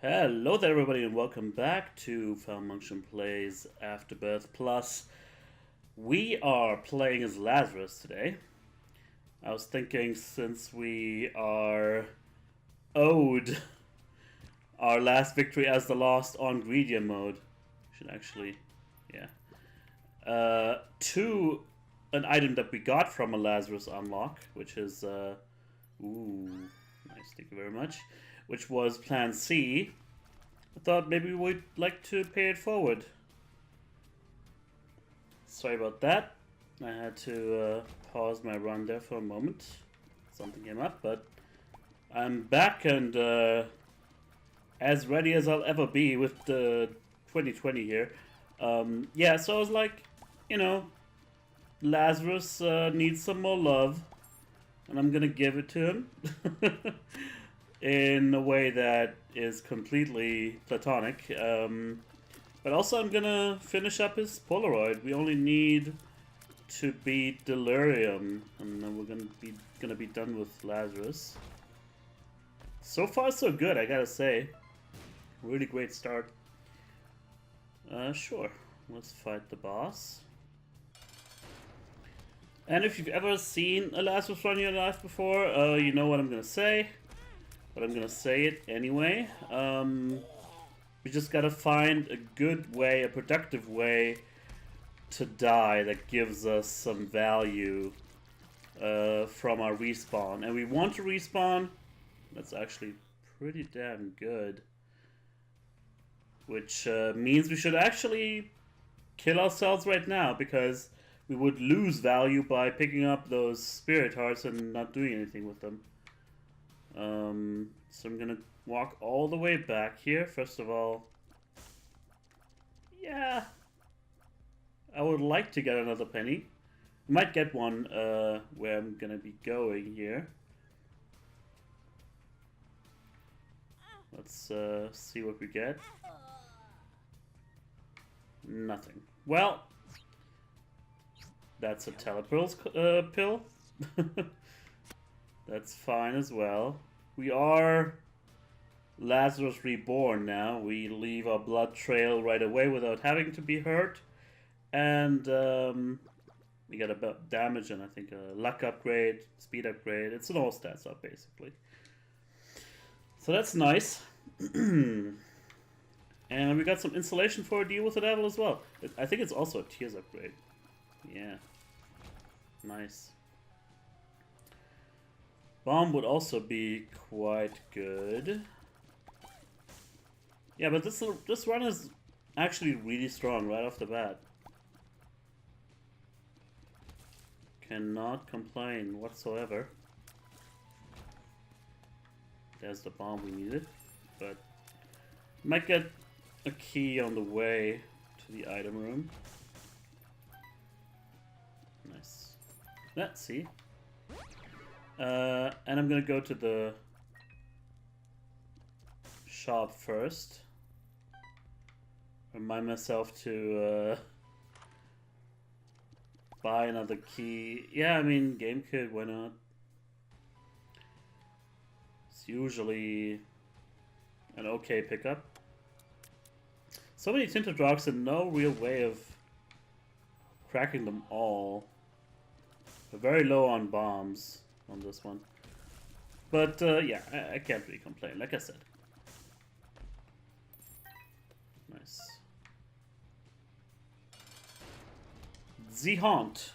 Hello there everybody and welcome back to falmunction Plays Afterbirth Plus. We are playing as Lazarus today. I was thinking since we are owed our last victory as the Lost on Greedia mode, should actually, yeah, to an item that we got from a Lazarus unlock, which is, ooh, nice, thank you very much, which was Plan C. I thought maybe we'd like to pay it forward. Sorry about that. I had to pause my run there for a moment. Something came up, but I'm back and as ready as I'll ever be with the 2020 here. Yeah, so I was like, you know, Lazarus needs some more love, and I'm gonna give it to him. In a way that is completely platonic. But also I'm gonna finish up his Polaroid. We only need to beat Delirium, and then we're gonna be done with Lazarus. So far so good, I gotta say. Really great start. Sure. Let's fight the boss. And if you've ever seen a Lazarus run in your life before, you know what I'm gonna say. But I'm gonna say it anyway. We just gotta find a good way, a productive way to die that gives us some value from our respawn. And we want to respawn. That's actually pretty damn good. Which means we should actually kill ourselves right now, because we would lose value by picking up those spirit hearts and not doing anything with them. So I'm gonna walk all the way back here. First of all, yeah, I would like to get another penny. I might get one where I'm gonna be going here. Let's see what we get. Nothing. Well, that's a telepills pill. That's fine as well. We are Lazarus Reborn now. We leave our blood trail right away without having to be hurt. And we got a damage and I think a luck upgrade, speed upgrade. It's an all stats up basically. So that's nice. And we got some insulation for a deal with the devil as well. I think it's also a tears upgrade. Yeah. Nice. Bomb would also be quite good. Yeah, but this run is actually really strong right off the bat. Cannot complain whatsoever. There's the bomb we needed, but might get a key on the way to the item room. Nice. Let's see. And I'm gonna go to the shop first. Remind myself to buy another key. Yeah, I mean, game kit, why not? It's usually an okay pickup. So many tinted rocks and no real way of cracking them all. We're very low on bombs on this one. But yeah, I can't really complain, like I said. Nice. The Haunt.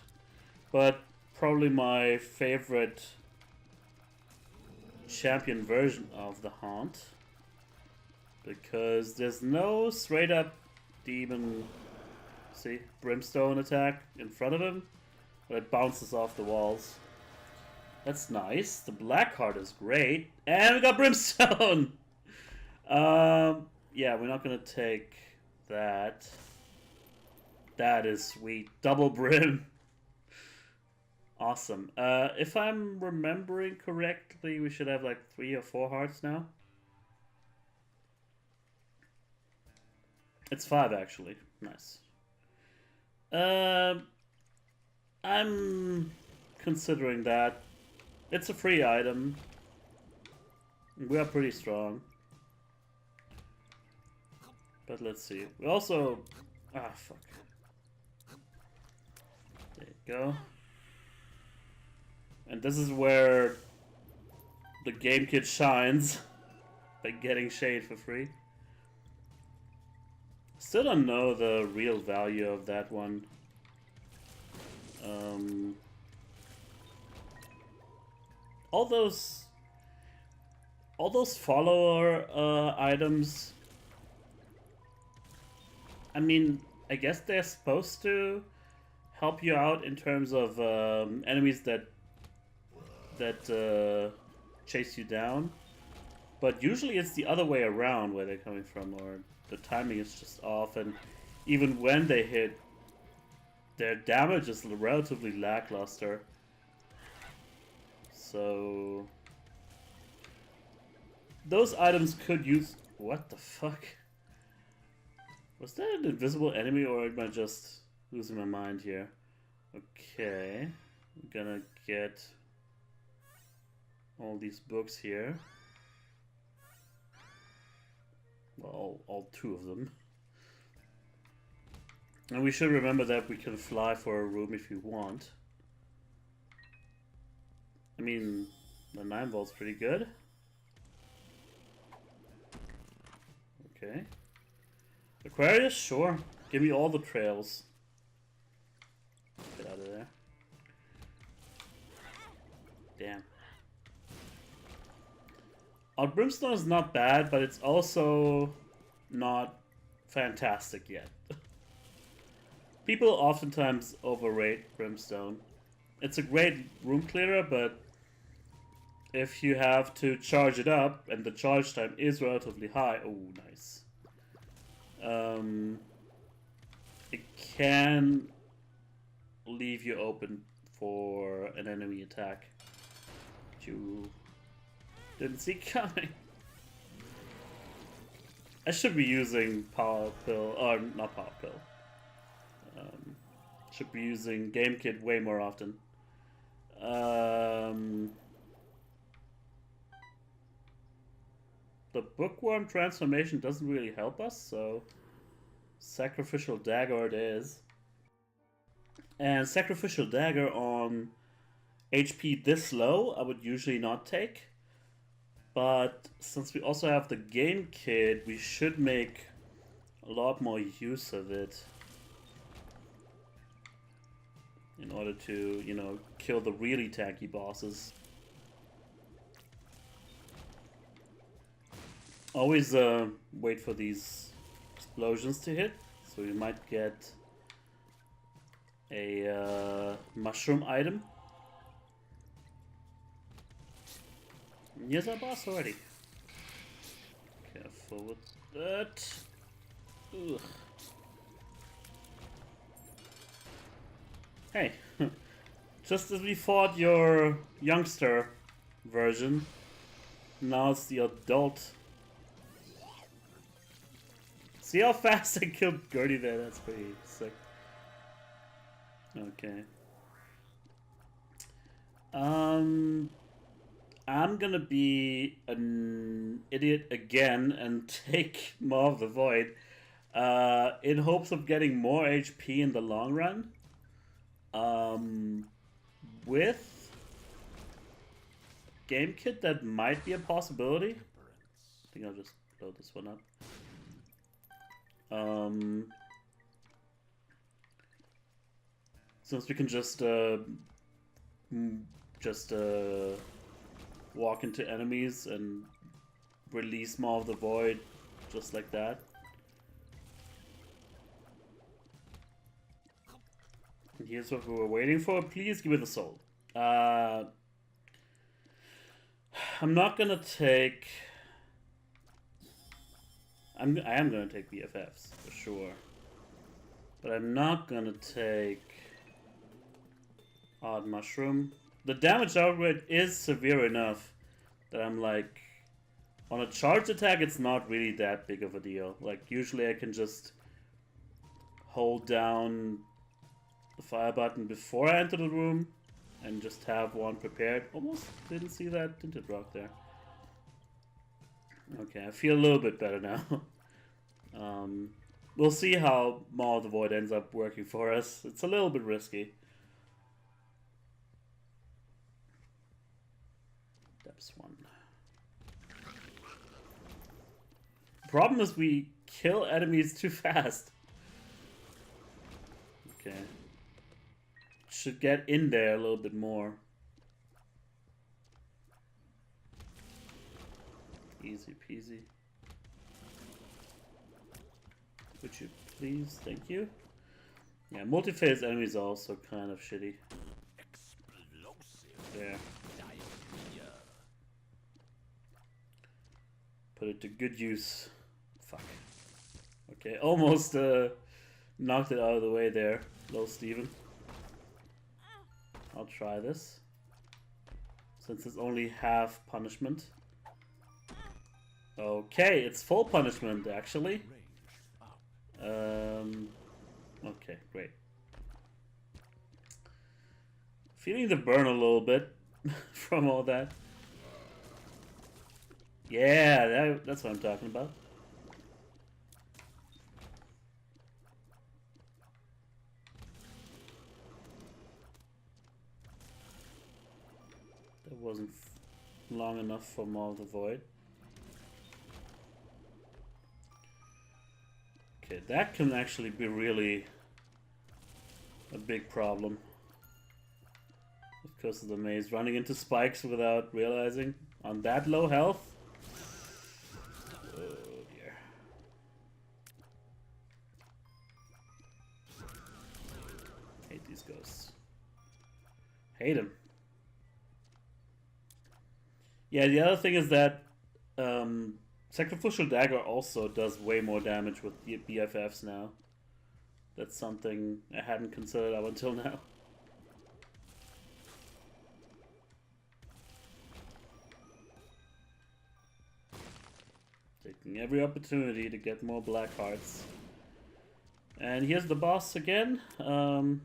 But probably my favorite champion version of the Haunt. Because there's no straight up demon, see, brimstone attack in front of him. But it bounces off the walls. That's nice. The black heart is great. And we got brimstone! Yeah, we're not gonna take that. That is sweet. Double brim. Awesome. If I'm remembering correctly, we should have like 3 or 4 hearts now. It's 5 actually. Nice. I'm considering that. It's a free item. We are pretty strong. But let's see. We also... Ah, fuck. There you go. And this is where the game kit shines by getting shade for free. Still don't know the real value of that one. All those follower items, I mean, I guess they're supposed to help you out in terms of enemies that chase you down, but usually it's the other way around where they're coming from, or the timing is just off, and even when they hit, their damage is relatively lackluster. So those items could use... What the fuck? Was that an invisible enemy, or am I just losing my mind here? Okay, I'm gonna get all these books here. Well, all two of them. And we should remember that we can fly for a room if we want. I mean, the 9 volt's pretty good. Okay. Aquarius, sure. Give me all the trails. Get out of there. Damn. Our Brimstone is not bad, but it's also not fantastic yet. People oftentimes overrate Brimstone. It's a great room clearer, but if you have to charge it up, and the charge time is relatively high... Oh, nice. It can leave you open for an enemy attack that you didn't see coming. I should be using Power Pill, or not Power Pill. Should be using Game Kit way more often. The Bookworm transformation doesn't really help us, so Sacrificial Dagger it is. And Sacrificial Dagger on HP this low, I would usually not take. But since we also have the Game Kit, we should make a lot more use of it. In order to, you know, kill the really tanky bosses. Always wait for these explosions to hit, so you might get a mushroom item. And here's our boss already. Careful with that. Ugh. Hey, just as we fought your youngster version, now it's the adult. See how fast I killed Gertie there? That's pretty sick. Okay. I'm gonna be an idiot again and take Maw of the Void in hopes of getting more HP in the long run. With Game Kit, that might be a possibility. I think I'll just load this one up. Since we can just walk into enemies and release Maw of the Void just like that. And here's what we were waiting for. Please give me the soul. I'm not gonna take... I am gonna take BFFs, for sure. But I'm not gonna take Odd Mushroom. The damage output is severe enough that I'm like... On a charged attack, it's not really that big of a deal. Like, usually I can just hold down the fire button before I enter the room and just have one prepared. Almost didn't see that tinted rock there. Okay, I feel a little bit better now. We'll see how Maw of the Void ends up working for us. It's a little bit risky. Depths 1. Problem is we kill enemies too fast. Okay. Should get in there a little bit more. Easy peasy. Would you please? Thank you. Yeah, multi-phase enemies are also kind of shitty. There. Put it to good use. Fuck. Okay, almost knocked it out of the way there. Little Steven. I'll try this. Since it's only half punishment. Okay, it's full punishment actually. Okay, great. Feeling the burn a little bit from all that. Yeah, that's what I'm talking about. That wasn't long enough for Maw of the Void. Okay, that can actually be really a big problem. Because of the maze running into spikes without realizing on that low health. Oh dear. Hate these ghosts. Hate them. Yeah, the other thing is that Sacrificial Dagger also does way more damage with BFFs now. That's something I hadn't considered up until now. Taking every opportunity to get more black hearts. And here's the boss again. Fuck.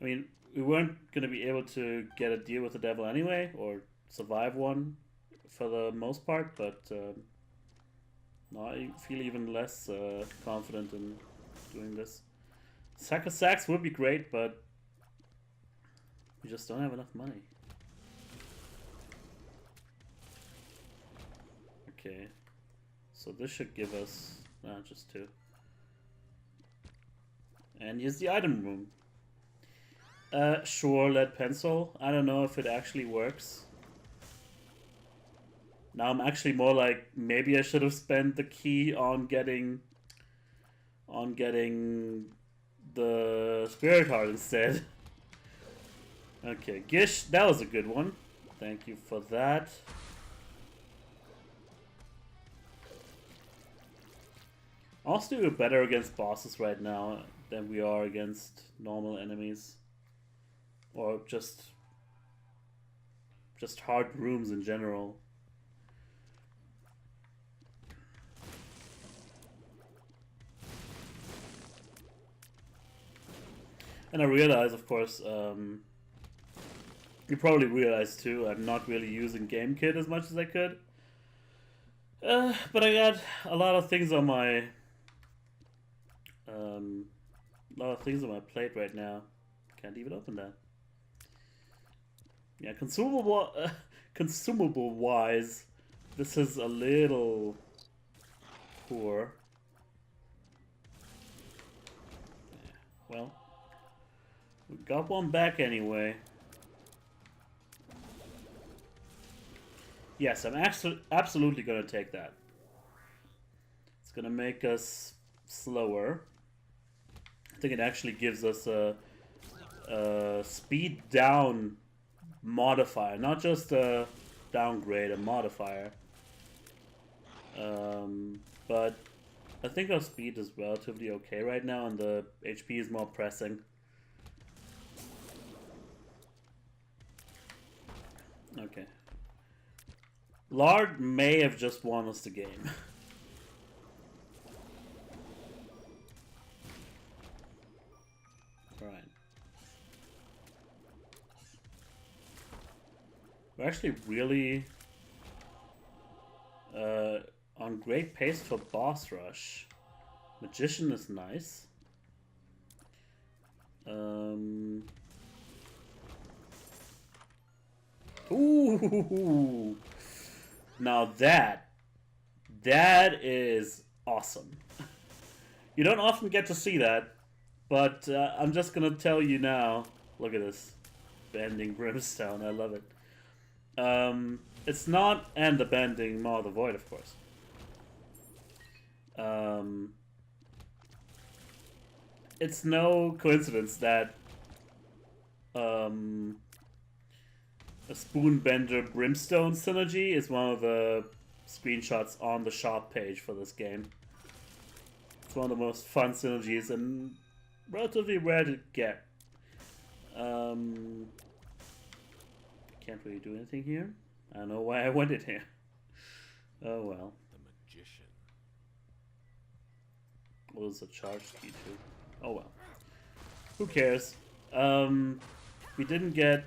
I mean, we weren't going to be able to get a deal with the devil anyway, or survive one for the most part, but now I feel even less confident in doing this. Sack of Sacks would be great, but we just don't have enough money. Okay, so this should give us just 2. And here's the item room. Sure, lead pencil. I don't know if it actually works. Now I'm actually more like, maybe I should have spent the key on getting the spirit heart instead. Okay, Gish, that was a good one. Thank you for that. Also, we're better against bosses right now than we are against normal enemies. Or just hard rooms in general. And I realize, of course, you probably realize too, I'm not really using GameKit as much as I could. But I got a lot of things on my plate right now. Can't even open that. Yeah, consumable wise, this is a little poor. Yeah, well, we got one back anyway. Yes, I'm absolutely gonna take that. It's gonna make us slower. I think it actually gives us a speed down modifier, not just a downgrade, a modifier. But I think our speed is relatively okay right now, and the HP is more pressing. Okay. Lard may have just won us the game. Alright. We're actually really on great pace for boss rush. Magician is nice. Ooh, now that is awesome. You don't often get to see that, but I'm just gonna tell you now. Look at this, bending brimstone. I love it. It's not, and the bending Maw of the Void, of course. It's no coincidence that a Spoonbender Brimstone synergy is one of the screenshots on the shop page for this game. It's one of the most fun synergies and relatively rare to get. Can't really do anything here. I don't know why I went in here. Oh well. The magician. What was the charge key to? Oh well. Who cares? We didn't get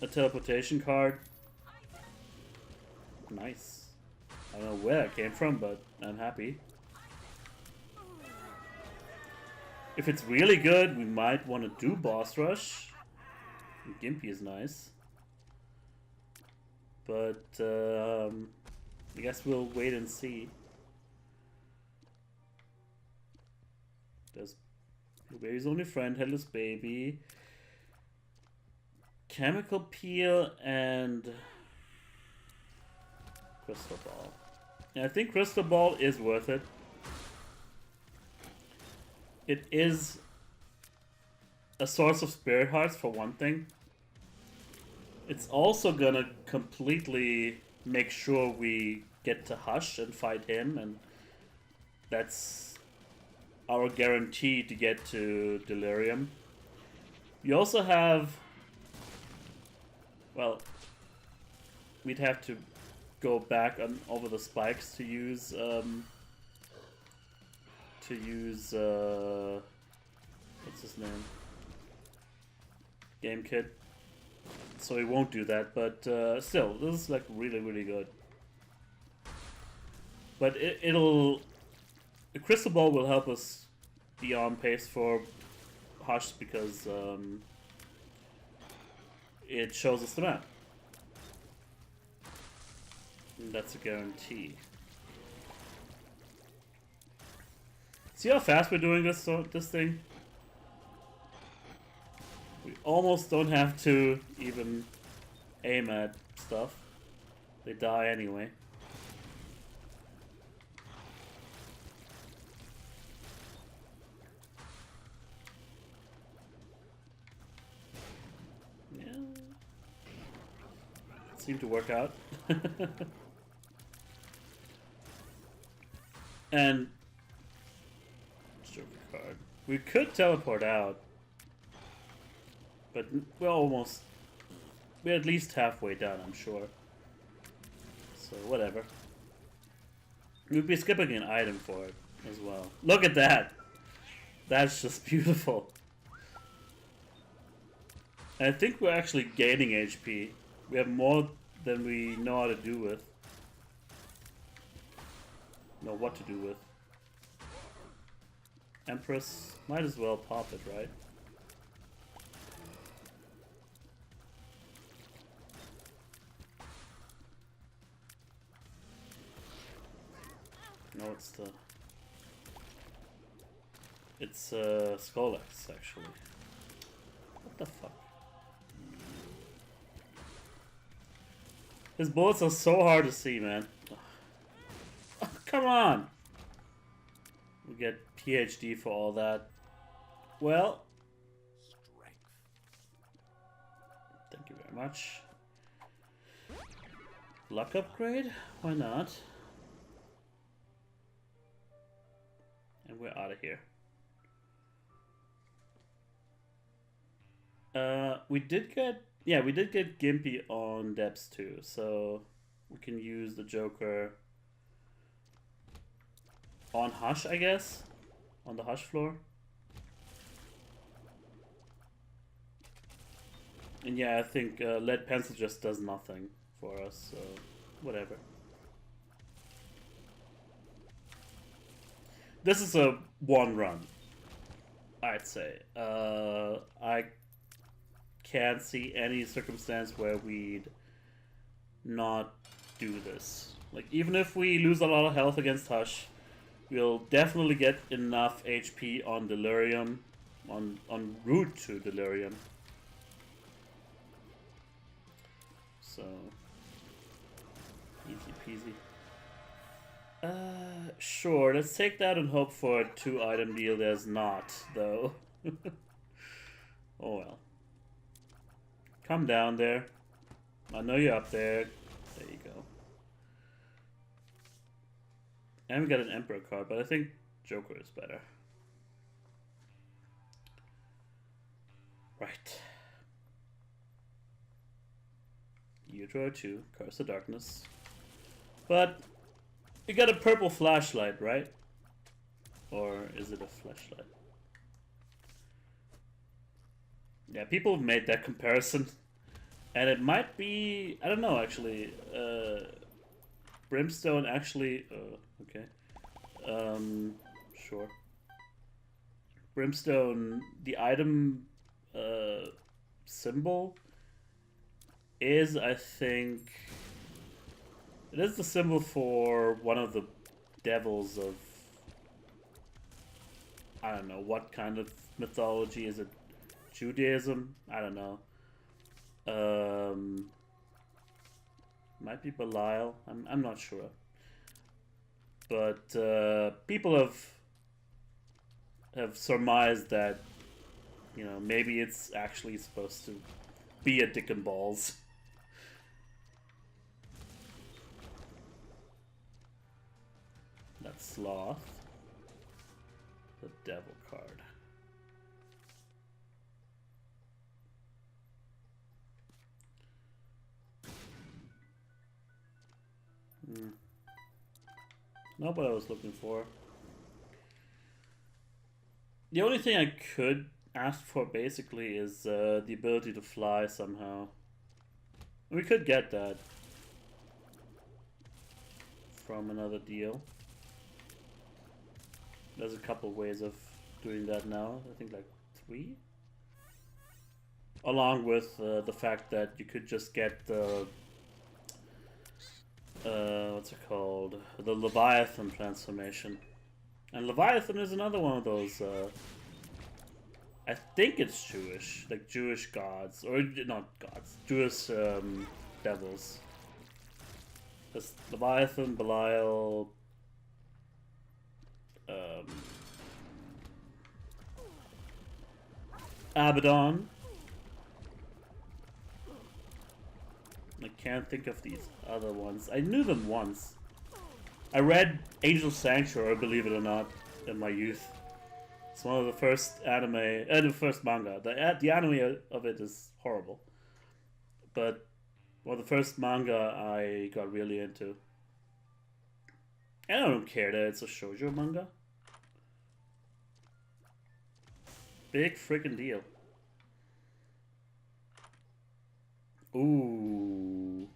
a teleportation card. Nice. I don't know where that came from, but I'm happy. If it's really good, we might want to do boss rush. Gimpy is nice. But I guess we'll wait and see. There's Blueberry's only friend, Headless Baby, Chemical Peel, and Crystal Ball. And I think Crystal Ball is worth it. It is a source of Spirit Hearts for one thing. It's also gonna completely make sure we get to Hush and fight him, and that's our guarantee to get to Delirium. You also have, well, we'd have to go back on over the spikes to use what's his name? Game Kid. So we won't do that, but still, this is like really, really good. But the Crystal Ball will help us be on pace for Hush because it shows us the map. And that's a guarantee. See how fast we're doing this thing? We almost don't have to even aim at stuff. They die anyway. Yeah. It seemed to work out. And card. We could teleport out. But we're at least halfway done, I'm sure. So, whatever. We'd be skipping an item for it as well. Look at that! That's just beautiful. And I think we're actually gaining HP. We have more than we know how to do with. Know what to do with. Empress, might as well pop it, right? No, it's Skull-X, actually. What the fuck? His bullets are so hard to see, man. Oh, come on! We get PhD for all that. Well, strength. Thank you very much. Luck upgrade? Why not? And we're out of here. We did get Gimpy on Depths too, so we can use the Joker on Hush, I guess, on the Hush floor. And yeah, I think Lead Pencil just does nothing for us, so whatever. This is a one run, I'd say. I can't see any circumstance where we'd not do this. Like, even if we lose a lot of health against Hush, we'll definitely get enough HP on Delirium, on route to Delirium. So, easy peasy. Sure, let's take that and hope for a 2-item deal. There's not, though. Oh well. Come down there. I know you're up there. There you go. And we got an Emperor card, but I think Joker is better. Right. You draw 2, Curse of Darkness. But you got a purple flashlight, right? Or is it a flashlight? Yeah, people have made that comparison. And it might be, I don't know actually. Brimstone actually, okay. Sure. Brimstone, the item symbol is, I think, it is the symbol for one of the devils of, I don't know, what kind of mythology? Is it Judaism? I don't know. Might be Belial. I'm not sure. But people have surmised that, you know, maybe it's actually supposed to be a dick and balls. That's Sloth. The Devil card. Not what I was looking for. The only thing I could ask for basically is the ability to fly somehow. We could get that from another deal. There's a couple ways of doing that now. I think like 3? Along with the fact that you could just get the what's it called? The Leviathan transformation. And Leviathan is another one of those, I think it's Jewish, like Jewish gods, or not gods, Jewish devils. There's Leviathan, Belial, Abaddon. I can't think of these other ones. I knew them once. I read Angel Sanctuary, believe it or not, in my youth. It's one of the first anime, the first manga. The anime of it is horrible, but one of the first manga I got really into. And I don't care that it's a shoujo manga. Big freaking deal. Ooh.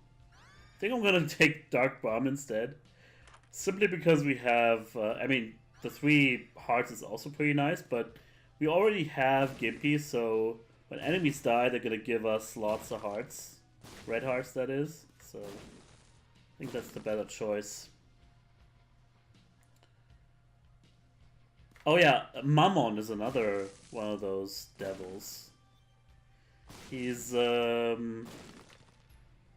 I think I'm gonna take Dark Bomb instead. Simply because we have, I mean, the 3 hearts is also pretty nice, but we already have Gimpy, so when enemies die, they're gonna give us lots of hearts. Red hearts, that is. So I think that's the better choice. Oh yeah, Mammon is another one of those devils. He's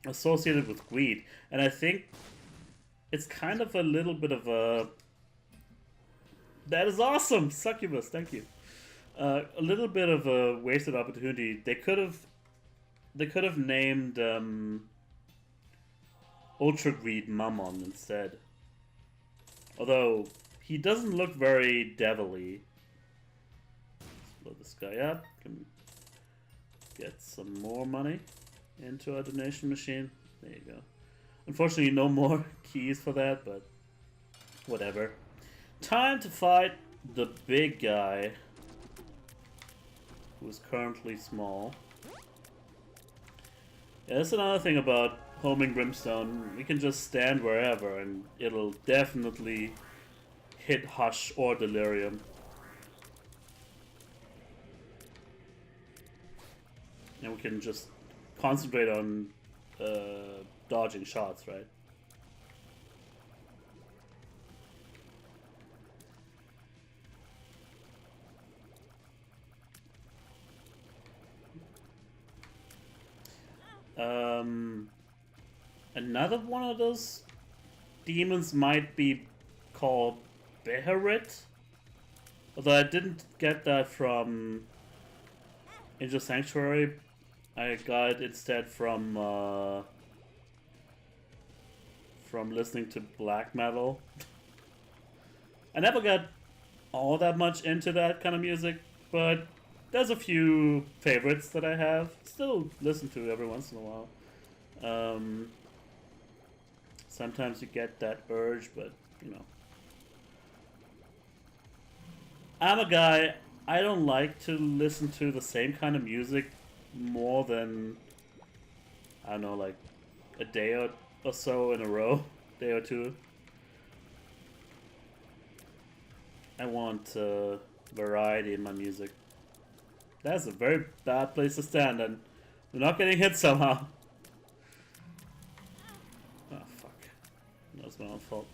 associated with greed, and I think it's kind of a little bit of a... That is awesome! Succubus, thank you. A little bit of a wasted opportunity. They could have named Ultra Greed Mammon instead. Although he doesn't look very devilly. Let's blow this guy up. Can get some more money into our donation machine. There you go. Unfortunately, no more keys for that, but whatever. Time to fight the big guy, who is currently small. Yeah, that's another thing about homing Brimstone. We can just stand wherever, and it'll definitely hit Hush or Delirium. And we can just concentrate on dodging shots, right? Another one of those demons might be called Beharit. Although I didn't get that from Angel Sanctuary. I got it instead from listening to black metal. I never got all that much into that kind of music, but there's a few favorites that I have. Still listen to every once in a while. Sometimes you get that urge, but you know. I'm a guy, I don't like to listen to the same kind of music more than, I don't know, like a day or so in a row, day or two. I want variety in my music. That's a very bad place to stand, and we're not getting hit somehow. Oh, fuck. That was my own fault.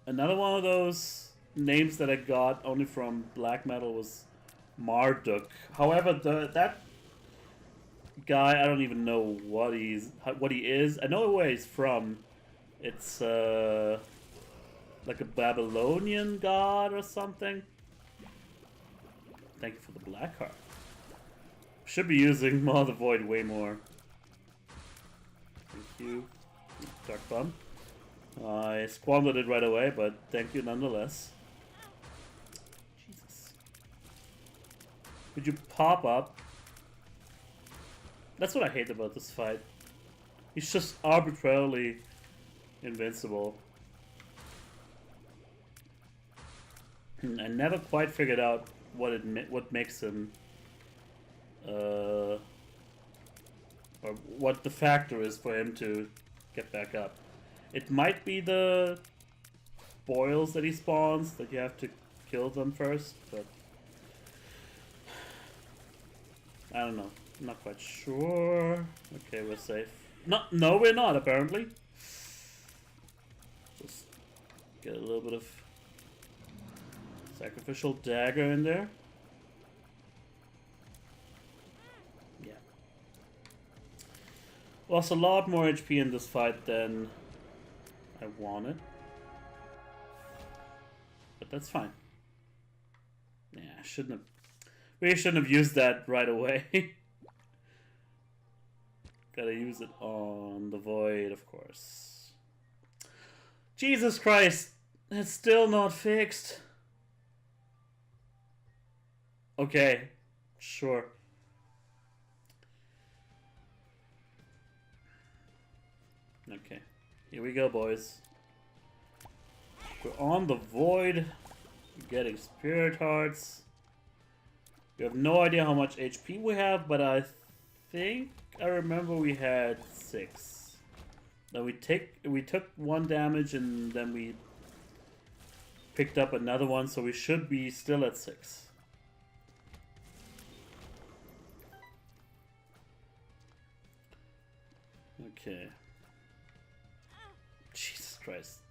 Another one of those names that I got only from black metal was Marduk. However, that guy, I don't even know what he is. I know where he's from. It's like a Babylonian god or something. Thank you for the black card. Should be using Maw of the Void way more. Thank you, Dark Bum. I squandered it right away, but thank you nonetheless. Jesus. Could you pop up? That's what I hate about this fight. He's just arbitrarily invincible. I never quite figured out what makes him, or what the factor is for him to get back up. It might be the boils that he spawns, that you have to kill them first, but I don't know. I'm not quite sure. Okay, we're safe. No, we're not, apparently. Just get a little bit of sacrificial dagger in there. Yeah. Lost a lot more HP in this fight than I wanted. But that's fine. Yeah, I shouldn't have. We shouldn't have used that right away. Gotta use it on the void, of course. Jesus Christ! It's still not fixed. Okay, sure. Okay, here we go, boys. We're on the void. We're getting spirit hearts. We have no idea how much HP we have, but I think I remember we had 6. Then we took 1 damage and then we picked up another one, so we should be still at 6. Okay. Jesus Christ.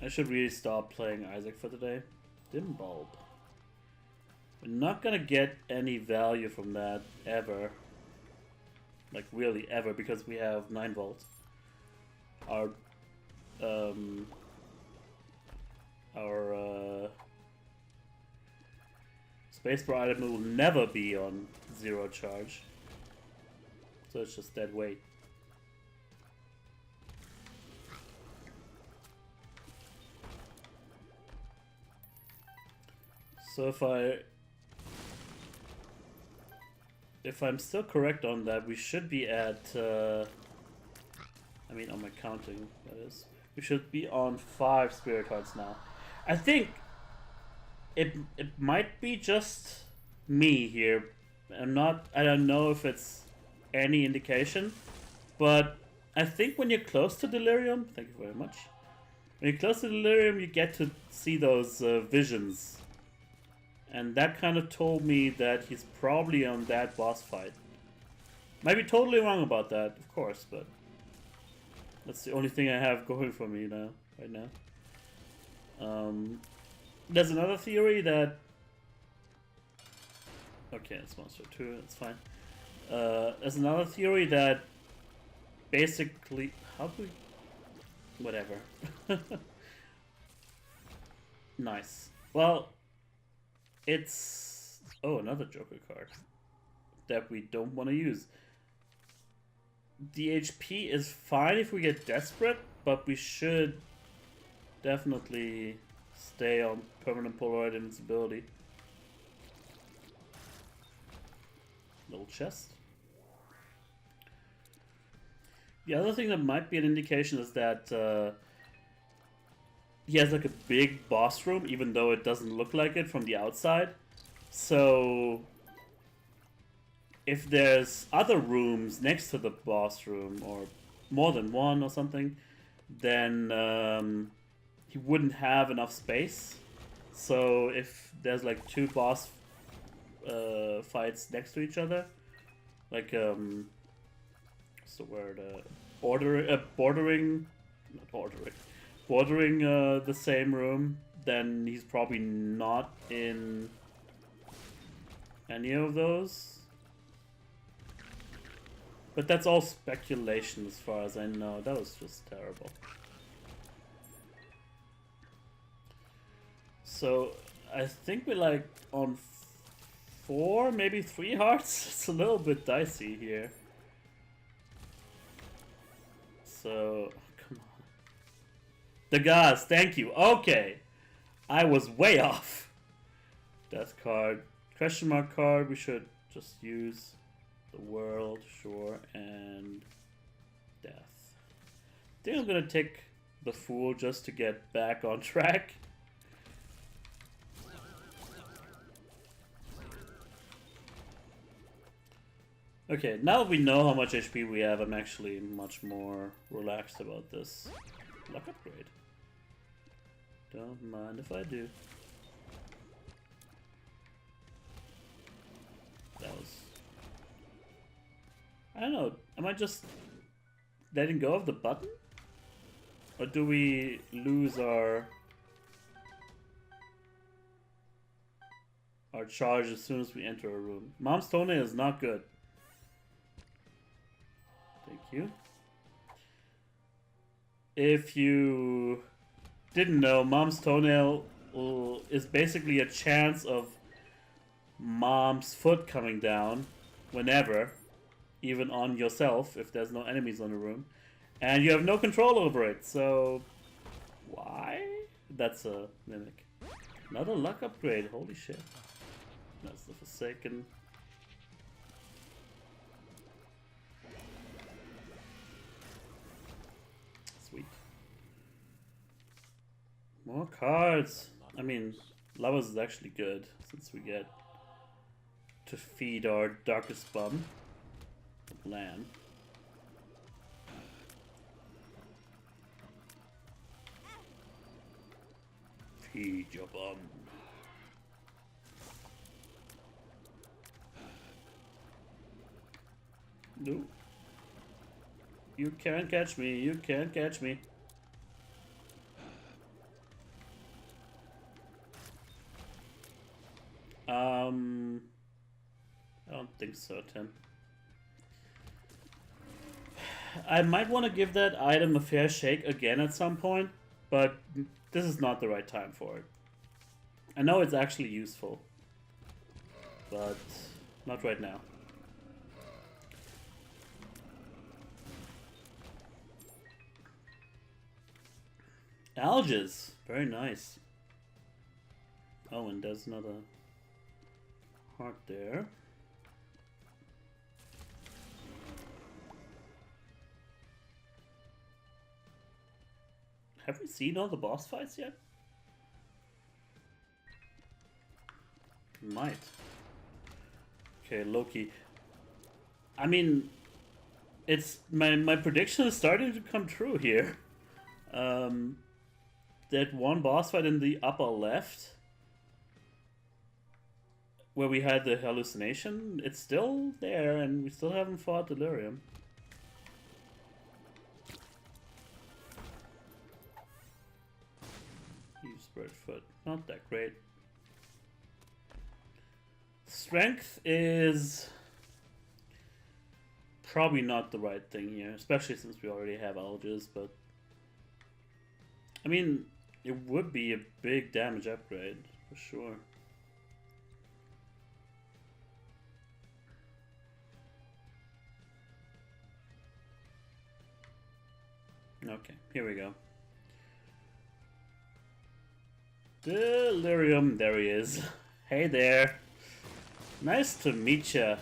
I should really stop playing Isaac for today. Dim Bulb. We're not gonna get any value from that ever. Like really ever, because we have 9 volts. Our spacebar item will never be on 0 charge. So it's just dead weight. So if I'm still correct on that, we should be at I mean on my counting, that is. We should be on 5 spirit hearts now. I think it might be just me here, I don't know if it's any indication, but I think when you're close to Delirium, thank you very much. When you're close to Delirium, you get to see those visions. And that kind of told me that he's probably on that boss fight. Might be totally wrong about that, of course, but that's the only thing I have going for me now, right now. There's another theory that... Okay, it's Monster 2, that's fine. There's another theory that basically... How do we... Whatever. Nice. Well, it's... Oh, another Joker card that we don't want to use. The HP is fine if we get desperate, but we should definitely stay on permanent Polaroid invincibility. Little chest. The other thing that might be an indication is that he has like a big boss room, even though it doesn't look like it from the outside. So if there's other rooms next to the boss room, or more than one or something, then he wouldn't have enough space. So if there's like two boss fights next to each other, like what's the word? Bordering the same room, then he's probably not in any of those. But that's all speculation as far as I know. That was just terrible. So I think we're like on 4, maybe 3 hearts. It's a little bit dicey here. So, come on. The gas, thank you. Okay. I was way off. Death card. Question mark card, we should just use the world, sure, and death. I think I'm gonna take the Fool just to get back on track. Okay, now that we know how much HP we have, I'm actually much more relaxed about this. Luck upgrade. Don't mind if I do. That was... I don't know, am I just letting go of the button? Or do we lose our charge as soon as we enter a room? Mom's toenail is not good. Thank you. If you didn't know, Mom's toenail is basically a chance of Mom's foot coming down whenever, even on yourself if there's no enemies in the room, and you have no control over it. So why? That's a mimic. Another luck upgrade. Holy shit. That's the Forsaken. Sweet. More cards. I mean, Lovers is actually good since we get to feed our darkest bum. Land. Feed your bum. No. You can't catch me. You can't catch me. I don't think so, Tim. I might want to give that item a fair shake again at some point, but this is not the right time for it. I know it's actually useful, but not right now. Alges, very nice. Oh, and there's another heart there. Have we seen all the boss fights yet? Might. Okay, Loki. I mean, it's my prediction is starting to come true here. That one boss fight in the upper left, where we had the hallucination, it's still there, and we still haven't fought Delirium. Use spread foot, not that great. Strength is probably not the right thing here, especially since we already have Alges, but I mean, it would be a big damage upgrade, for sure. Okay, here we go. Delirium, there he is. Hey there. Nice to meet ya.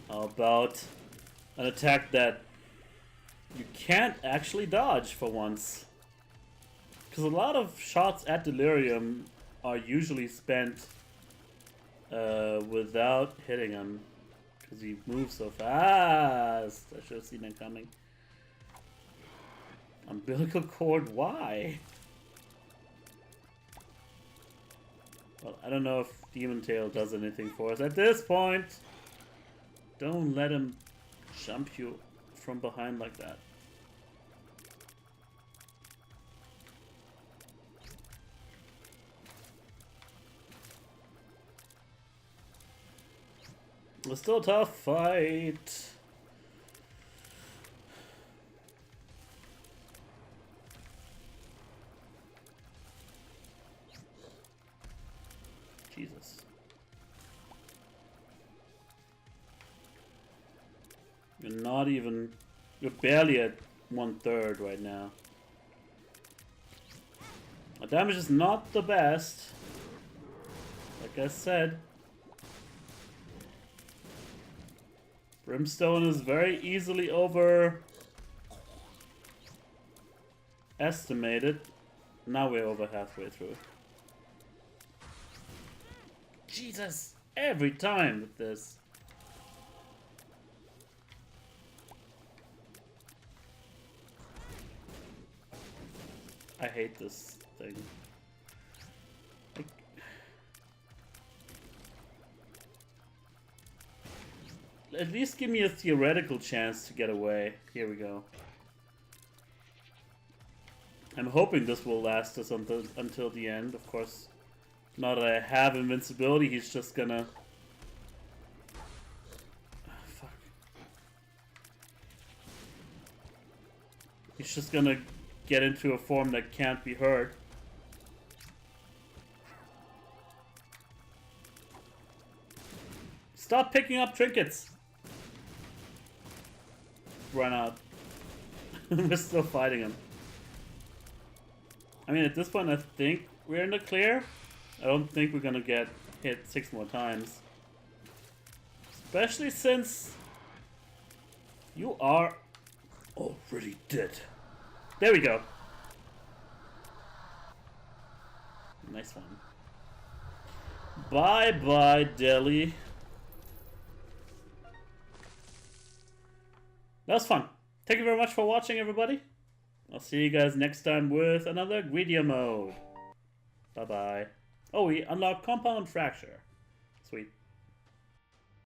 How about an attack that you can't actually dodge for once? Because a lot of shots at Delirium are usually spent without hitting him. Because he moves so fast. I should have seen him coming. Umbilical cord, why? Well, I don't know if Demon Tail does anything for us at this point. Don't let him jump you from behind like that. It's still a tough fight. Jesus. You're not even... You're barely at 1/3 right now. Our damage is not the best. Like I said. Brimstone is very easily overestimated. Now we're over halfway through. Jesus! Every time with this. I hate this thing. At least give me a theoretical chance to get away. Here we go. I'm hoping this will last us until the end. Of course, now that I have invincibility, he's just gonna... fuck. He's just gonna get into a form that can't be hurt. Stop picking up trinkets! Run out. We're still fighting him. I mean, at this point, I think we're in the clear. I don't think we're gonna get hit 6 more times. Especially since you are already dead. There we go. Nice one. Bye-bye, Delhi. That was fun. Thank you very much for watching, everybody. I'll see you guys next time with another Greedia mode. Bye-bye. Oh, we unlocked Compound Fracture. Sweet.